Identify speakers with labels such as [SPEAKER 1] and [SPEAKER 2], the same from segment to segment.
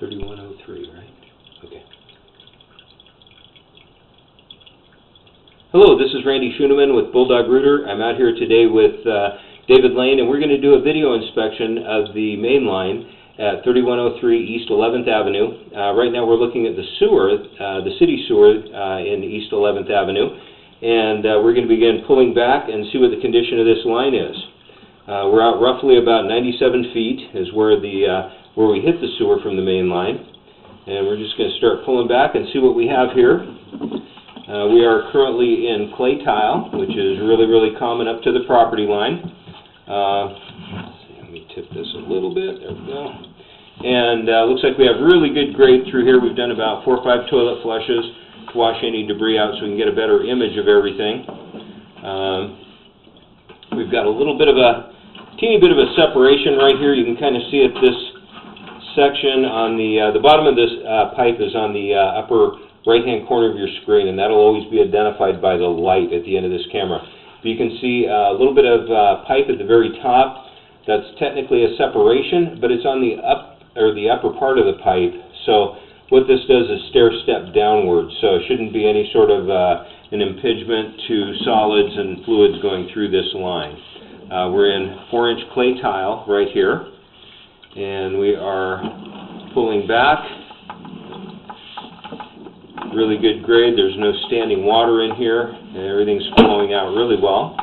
[SPEAKER 1] 3103, right? Okay. Hello, this is Randy Schuneman with Bulldog Rooter. I'm out here today with David Lane, and we're going to do a video inspection of the main line at 3103 East 11th Avenue. Right now we're looking at the sewer, the city sewer in East 11th Avenue, and we're going to begin pulling back and see what the condition of this line is. We're out roughly about 97 feet is where we hit the sewer from the main line, and we're just going to start pulling back and see what we have here. We are currently in clay tile, which is really common up to the property line. Let me tip this a little bit. There we go. And looks like we have really good grade through here. We've done about 4 or 5 toilet flushes to wash any debris out so we can get a better image of everything. We've got a little bit of a teeny bit of a separation right here. You can kind of see it. This section on the bottom of this pipe is on the upper right-hand corner of your screen, and that'll always be identified by the light at the end of this camera. But you can see a little bit of pipe at the very top. That's technically a separation, but it's on the upper part of the pipe. So what this does is stair-step downwards. So it shouldn't be any sort of an impingement to solids and fluids going through this line. We're in 4-inch clay tile right here, and we are pulling back. Really good grade. There's no standing water in here, and everything's flowing out really well.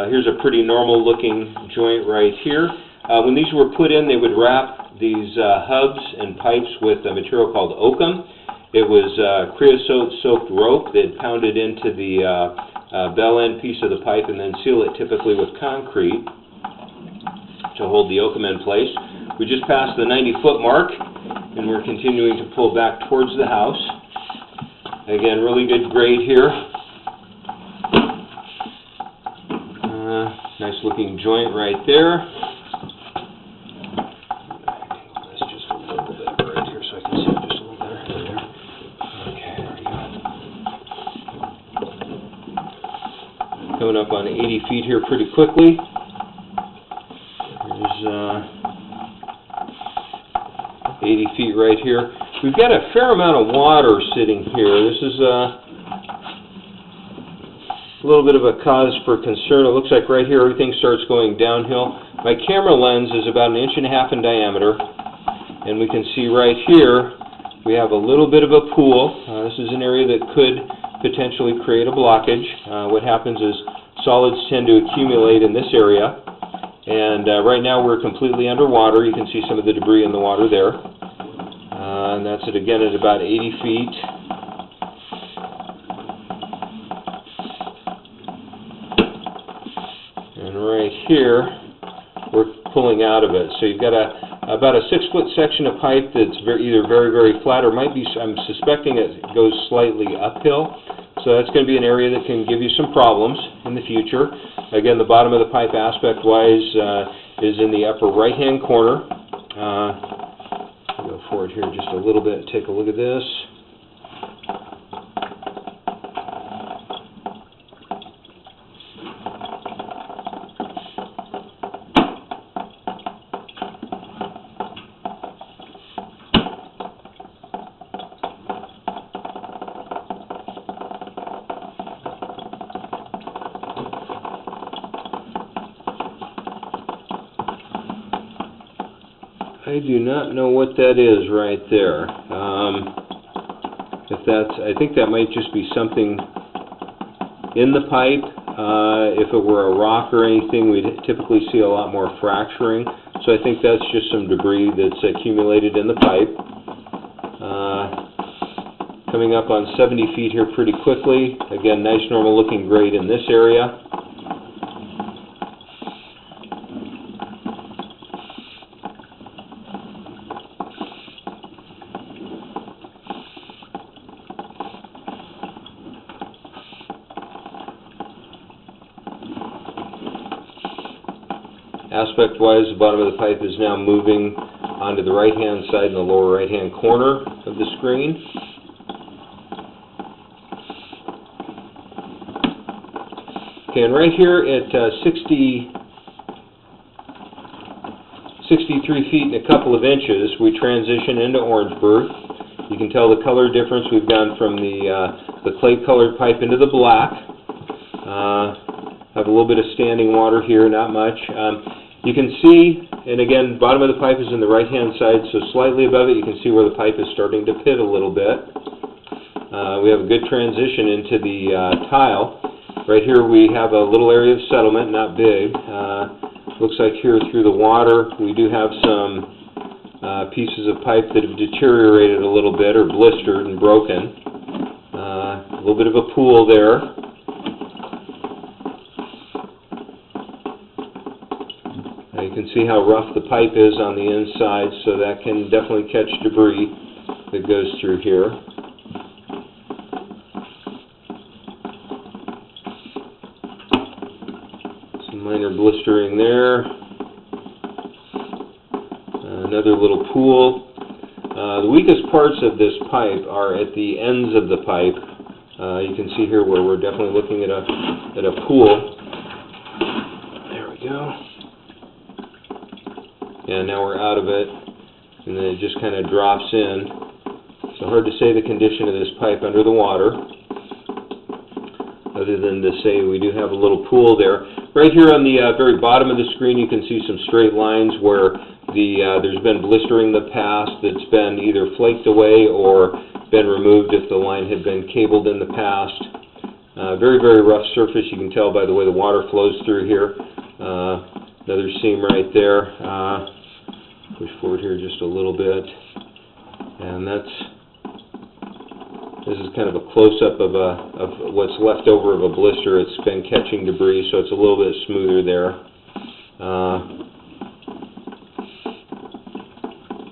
[SPEAKER 1] Here's a pretty normal looking joint right here. When these were put in, they would wrap these hubs and pipes with a material called oakum. It was creosote soaked rope. They'd pound it into the bell end piece of the pipe and then seal it typically with concrete to hold the oakum in place. We just passed the 90-foot mark, and we're continuing to pull back towards the house. Again, really good grade here. Nice looking joint right there. Let's just a little bit right here so I can see it just a little better. There. Okay, there we go. Coming up on 80 feet here pretty quickly. There's 80 feet right here. We've got a fair amount of water sitting here. This is a little bit of a cause for concern. It looks like right here everything starts going downhill. My camera lens is about 1.5 inches in diameter, and we can see right here we have a little bit of a pool. This is an area that could potentially create a blockage. What happens is solids tend to accumulate in this area, and right now we're completely underwater. You can see some of the debris in the water there. And that's it again at about 80 feet. And right here, we're pulling out of it. So you've got about a 6-foot section of pipe that's either very flat or might be, I'm suspecting it goes slightly uphill. So that's going to be an area that can give you some problems in the future. Again, the bottom of the pipe aspect-wise is in the upper right-hand corner. Go forward here just a little bit, take a look at this. I do not know what that is right there. I think that might just be something in the pipe. If it were a rock or anything, we'd typically see a lot more fracturing. So I think that's just some debris that's accumulated in the pipe. Coming up on 70 feet here pretty quickly. Again, nice normal looking grade in this area. Aspect-wise, the bottom of the pipe is now moving onto the right-hand side in the lower right-hand corner of the screen. Okay, and right here at 60 63 feet and a couple of inches, we transition into Orangeburg. You can tell the color difference. We've gone from the clay-colored pipe into the black. Have a little bit of standing water here, not much. You can see, and again, bottom of the pipe is in the right-hand side, so slightly above it you can see where the pipe is starting to pit a little bit. We have a good transition into the tile. Right here we have a little area of settlement, not big. Looks like here through the water we do have some pieces of pipe that have deteriorated a little bit or blistered and broken. A little bit of a pool there. You can see how rough the pipe is on the inside, so that can definitely catch debris that goes through here. Some minor blistering there. Another little pool. The weakest parts of this pipe are at the ends of the pipe. You can see here where we're definitely looking at a pool. There we go. Yeah, now we're out of it, and then it just kind of drops in. So hard to say the condition of this pipe under the water, other than to say we do have a little pool there. Right here on the very bottom of the screen you can see some straight lines where there's been blistering in the past that's been either flaked away or been removed if the line had been cabled in the past. Very, very rough surface. You can tell by the way the water flows through here. Another seam right there. Push forward here just a little bit, and this is kind of a close-up of what's left over of a blister. It's been catching debris, so it's a little bit smoother there.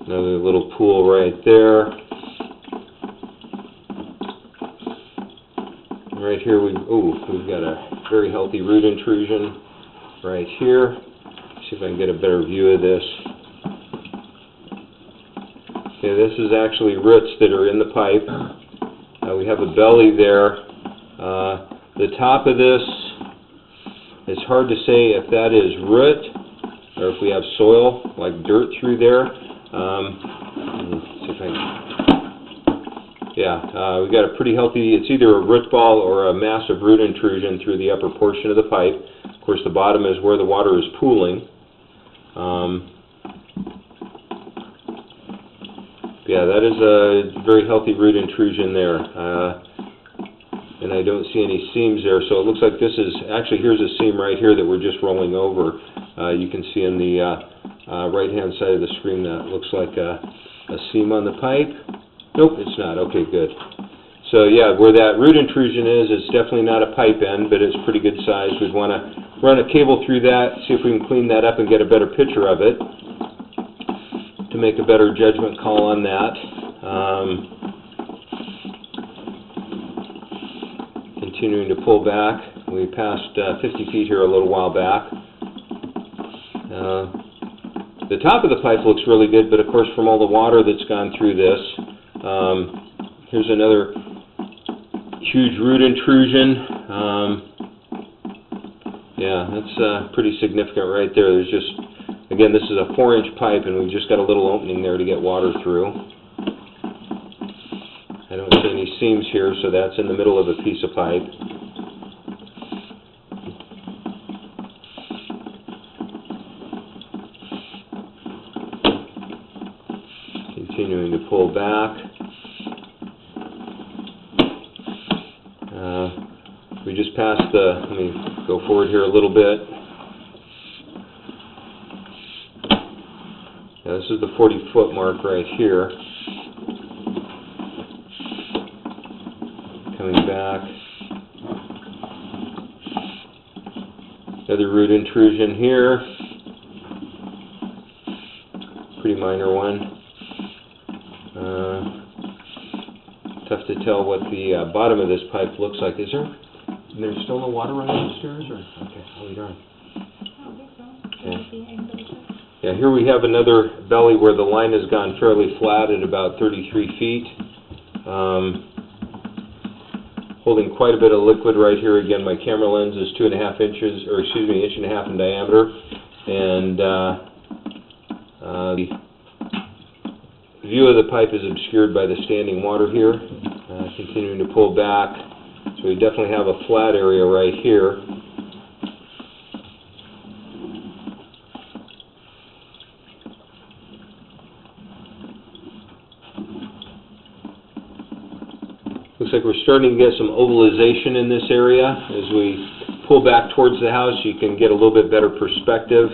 [SPEAKER 1] Another little pool right there. Right here we've got a very healthy root intrusion right here. See if I can get a better view of this. Okay, this is actually roots that are in the pipe. We have a belly there. The top of this, it's hard to say if that is root or if we have soil, like dirt through there. Let's see if I can. Yeah, we've got a pretty healthy, it's either a root ball or a massive root intrusion through the upper portion of the pipe. Of course, the bottom is where the water is pooling. Yeah, that is a very healthy root intrusion there, and I don't see any seams there, so it looks like this is, actually here's a seam right here that we're just rolling over. You can see in the right hand side of the screen that looks like a seam on the pipe. Nope, it's not. Okay, good. So yeah, where that root intrusion is, it's definitely not a pipe end, but it's pretty good size. We'd want to run a cable through that, see if we can clean that up and get a better picture of it to make a better judgment call on that. Continuing to pull back. We passed 50 feet here a little while back. The top of the pipe looks really good, but of course from all the water that's gone through this, here's another huge root intrusion. Yeah, that's pretty significant right there. There's just, again, this is a 4-inch pipe, and we've just got a little opening there to get water through. I don't see any seams here, so that's in the middle of a piece of pipe. Continuing to pull back. We just passed the, let me go forward here a little bit. This is the 40-foot mark right here. Coming back. Another root intrusion here. Pretty minor one. Tough to tell what the bottom of this pipe looks like. Is there's still no water running upstairs? Or? Okay, hold on. Okay. Yeah, here we have another belly where the line has gone fairly flat at about 33 feet. Holding quite a bit of liquid right here. Again, my camera lens is 2.5 inches, or excuse me, 1.5 inches in diameter. And The view of the pipe is obscured by the standing water here. Continuing to pull back, so we definitely have a flat area right here. Looks like we're starting to get some ovalization in this area. As we pull back towards the house, you can get a little bit better perspective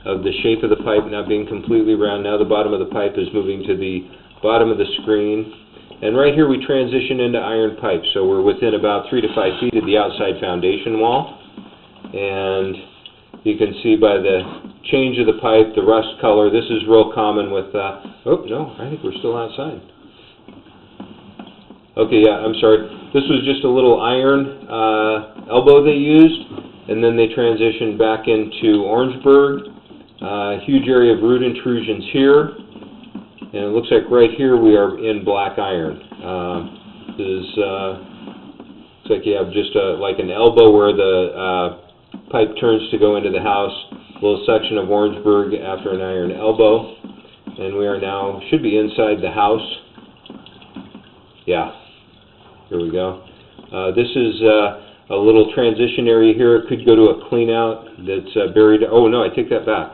[SPEAKER 1] of the shape of the pipe not being completely round. Now the bottom of the pipe is moving to the bottom of the screen. And right here we transition into iron pipe. So we're within about 3 to 5 feet of the outside foundation wall. And you can see by the change of the pipe, the rust color, this is real common with, oh no, I think we're still outside. Okay, yeah, I'm sorry. This was just a little iron elbow they used, and then they transitioned back into Orangeburg. Huge area of root intrusions here, and it looks like right here we are in black iron. Looks like you have just like an elbow where the pipe turns to go into the house, a little section of Orangeburg after an iron elbow, and we are now, should be inside the house. Yeah. Here we go. This is a little transition area here. It could go to a clean out that's buried. Oh no, I take that back.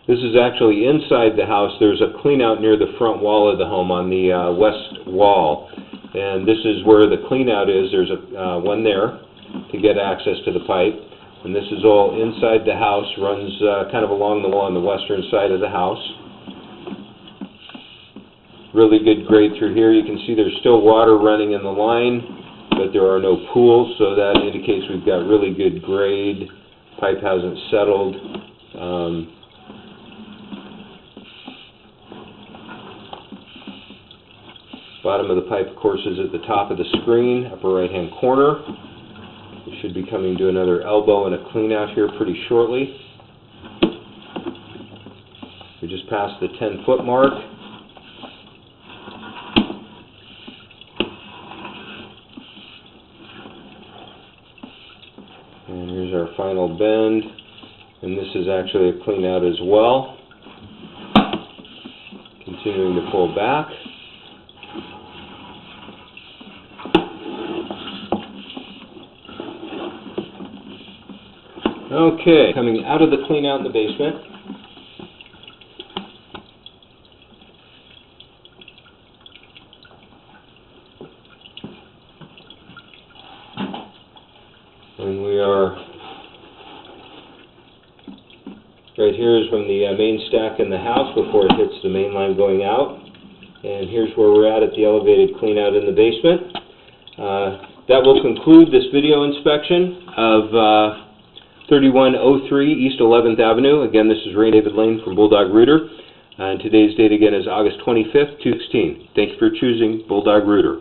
[SPEAKER 1] This is actually inside the house. There's a clean out near the front wall of the home on the west wall. And this is where the clean out is. There's one there to get access to the pipe. And this is all inside the house, runs kind of along the wall on the western side of the house. Really good grade through here. You can see there's still water running in the line, but there are no pools, so that indicates we've got really good grade. Pipe hasn't settled. Bottom of the pipe, of course, is at the top of the screen, upper right-hand corner. We should be coming to another elbow and a clean out here pretty shortly. We just passed the 10-foot mark. And here's our final bend, and this is actually a clean out as well. Continuing to pull back. Okay, coming out of the clean out in the basement. And we are, right here is from the main stack in the house before it hits the main line going out. And here's where we're at the elevated clean out in the basement. That will conclude this video inspection of 3103 East 11th Avenue. Again, this is Ray David Lane from Bulldog Rooter. And today's date again is August 25th, 2016. Thank you for choosing Bulldog Rooter.